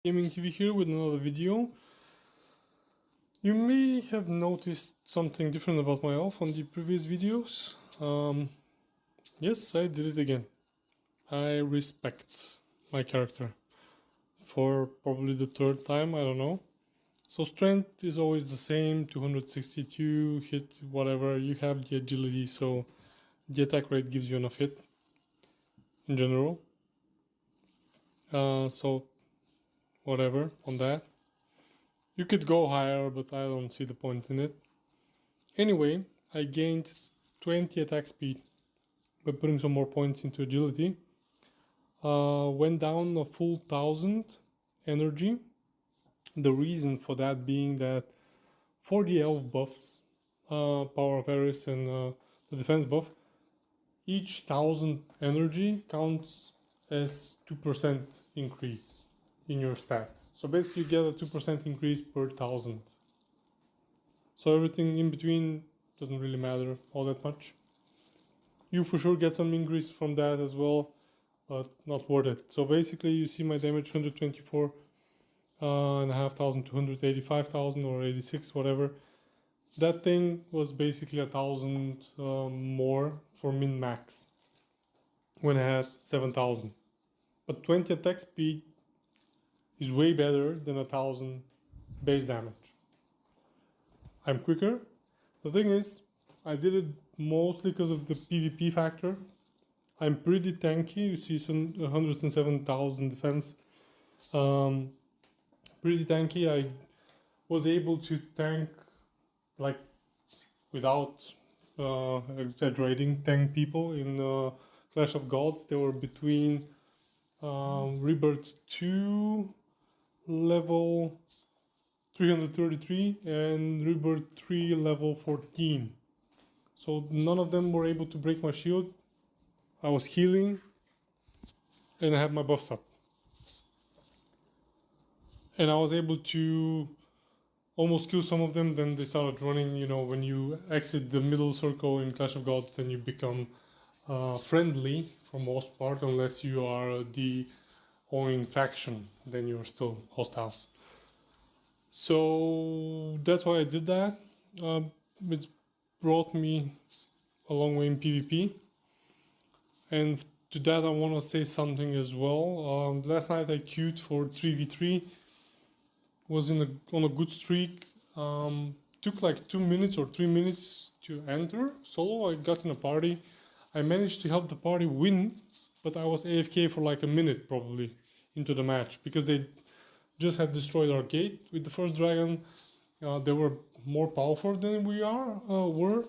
Gaming TV here with another video. You may have noticed something different about my elf on the previous videos. Yes, I did it again. I respect my character for probably the third time, I don't know. So strength is always the same, 262, hit whatever, you have the agility, so the attack rate gives you enough hit in general. So whatever on that. You could go higher, but I don't see the point in it. Anyway, I gained 20 attack speed by putting some more points into agility. Went down a full 1000 energy. The reason for that being that for the elf buffs, Power of Ares and the defense buff, each 1000 energy counts as 2% increase in your stats. So basically you get a 2% increase per 1000. So everything in between doesn't really matter all that much. You for sure get some increase from that as well, but not worth it. So basically you see my damage 124 and a half thousand to 185,000 or 86, whatever. That thing was basically 1,000 more for min max when I had 7,000. But 20 attack speed is way better than 1,000 base damage. I'm quicker. The thing is, I did it mostly because of the PvP factor. I'm pretty tanky. You see some 107,000 defense. Pretty tanky. I was able to tank, like, without exaggerating, tank people in Clash of Gods. They were between Rebirth 2 level 333 and Rebirth 3 level 14. So none of them were able to break my shield. I was healing and I had my buffs up. And I was able to almost kill some of them. Then they started running. You know, when you exit the middle circle in Clash of Gods, then you become friendly for most part, unless you are the owning faction, then you're still hostile. So that's why I did that. It brought me a long way in PvP. And to that I want to say something as well. Last night I queued for 3v3. Was on a good streak. Took like 2 minutes or 3 minutes to enter solo. I got in a party. I managed to help the party win, but I was AFK for like a minute probably into the match because they just had destroyed our gate with the first dragon. They were more powerful than we were.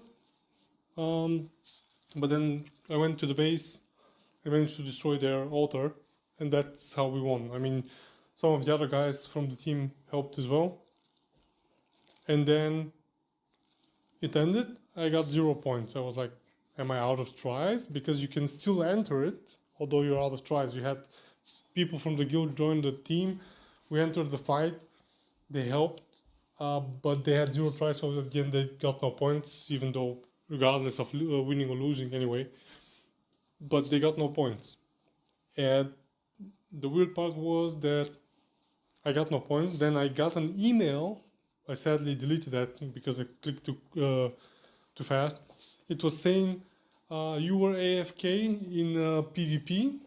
But then I went to the base. I managed to destroy their altar, and that's how we won. I mean, some of the other guys from the team helped as well. And then it ended. I got 0 points. I was like, am I out of tries? Because you can still enter it, although you're out of tries. We had people from the guild join the team. We entered the fight. They helped, but they had 0 tries, so at the end they got no points, even though regardless of winning or losing anyway. But they got no points. And the weird part was that I got no points. Then I got an email. I sadly deleted that because I clicked too fast. It was saying you were AFK in PvP.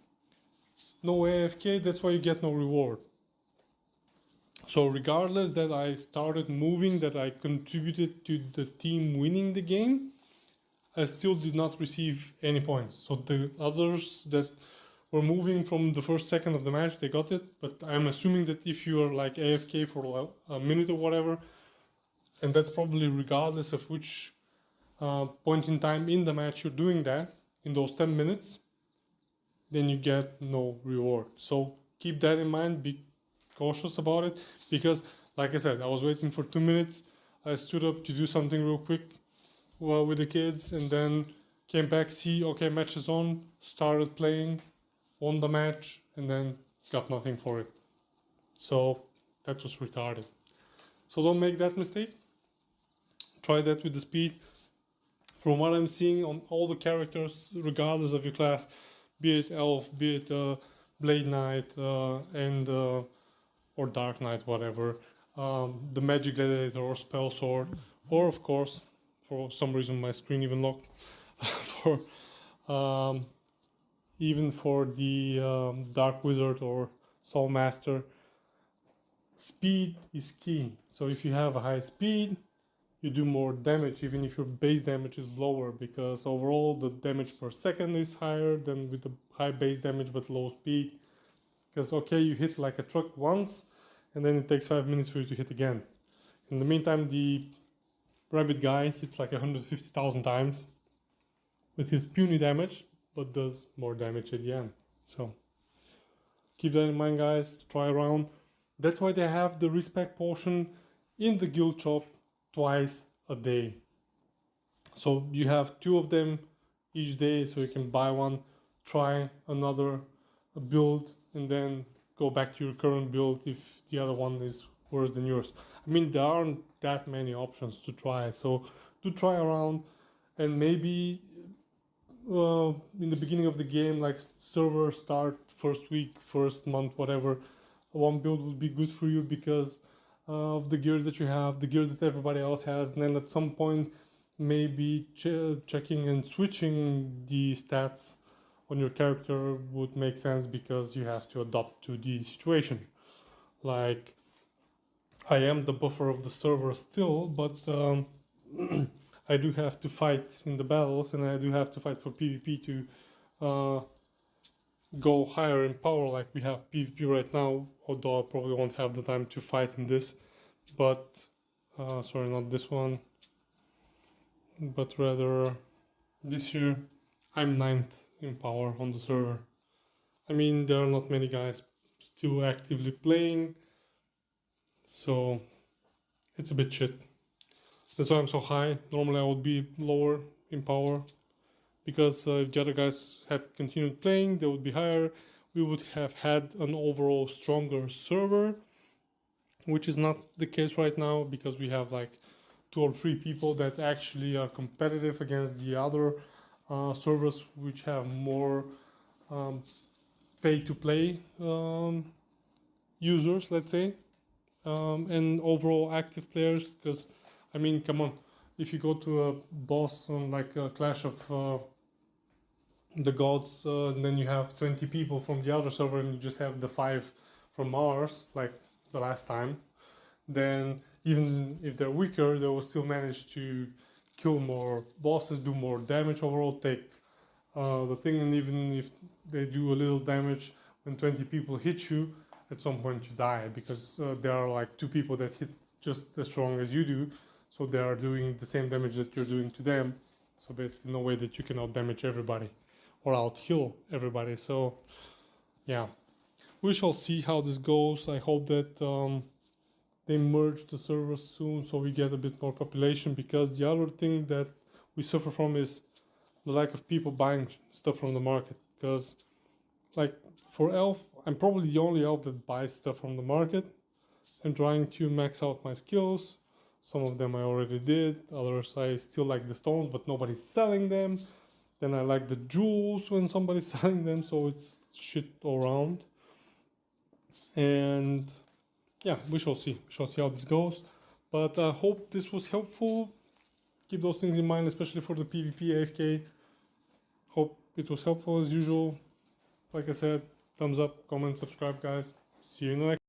No AFK, that's why you get no reward. So regardless that I started moving, that I contributed to the team winning the game, I still did not receive any points. So the others that were moving from the first second of the match, they got it. But I'm assuming that if you are like AFK for a minute or whatever, and that's probably regardless of which point in time in the match you're doing that, in those 10 minutes, then you get no reward. So keep that in mind, be cautious about it, because like I said, I was waiting for 2 minutes. I stood up to do something real quick with the kids, and then came back, see, okay, match is on, started playing, won the match, and then got nothing for it. So that was retarded. So don't make that mistake. Try that with the speed. From what I'm seeing on all the characters, regardless of your class, be it elf, be it blade knight, and or Dark Knight, whatever, the Magic Gladiator or Spell Sword, or of course, for some reason my screen even locked, for even for the Dark Wizard or Soul Master. Speed is key. So if you have a high speed, you do more damage, even if your base damage is lower, because overall the damage per second is higher than with the high base damage but low speed. Because okay, you hit like a truck once, and then it takes 5 minutes for you to hit again. In the meantime, the rabbit guy hits like 150,000 times with his puny damage, but does more damage at the end. So keep that in mind, guys. Try around. That's why they have the respect potion in the guild shop twice a day. So you have 2 of them each day, so you can buy one, try another build, and then go back to your current build if the other one is worse than yours. I mean, there aren't that many options to try, so do try around, and maybe in the beginning of the game, like server start, first week, first month, whatever, one build would be good for you because of the gear that you have, the gear that everybody else has, and then at some point maybe checking and switching the stats on your character would make sense because you have to adapt to the situation. Like, I am the buffer of the server still, but I do have to fight in the battles, and I do have to fight for PvP to go higher in power, like we have PvP right now, although I probably won't have the time to fight in this, but sorry, not this one, but rather this year I'm 9th in power on the server. I mean, there are not many guys still actively playing, so it's a bit shit. That's why I'm so high. Normally I would be lower in power, because if the other guys had continued playing, they would be higher. We would have had an overall stronger server, which is not the case right now because we have like 2 or 3 people that actually are competitive against the other servers, which have more pay-to-play users, let's say, and overall active players. Because, I mean, come on, if you go to a boss on like a Clash of the Gods, and then you have 20 people from the other server and you just have the 5 from ours, like the last time, then even if they're weaker, they will still manage to kill more bosses, do more damage overall, take the thing, and even if they do a little damage, when 20 people hit you, at some point you die, because there are like 2 people that hit just as strong as you do, so they are doing the same damage that you're doing to them, so basically no way that you can out damage everybody or out heal everybody. So yeah, we shall see how this goes. I hope that they merge the servers soon so we get a bit more population, because the other thing that we suffer from is the lack of people buying stuff from the market. Because like for elf, I'm probably the only elf that buys stuff from the market. I'm trying to max out my skills. Some of them I already did, others I still like the stones but nobody's selling them. Then I like the jewels when somebody's selling them, so it's shit all around. And yeah, we shall see. We shall see how this goes. But I hope this was helpful. Keep those things in mind, especially for the PvP AFK. Hope it was helpful as usual. Like I said, thumbs up, comment, subscribe, guys. See you in the next.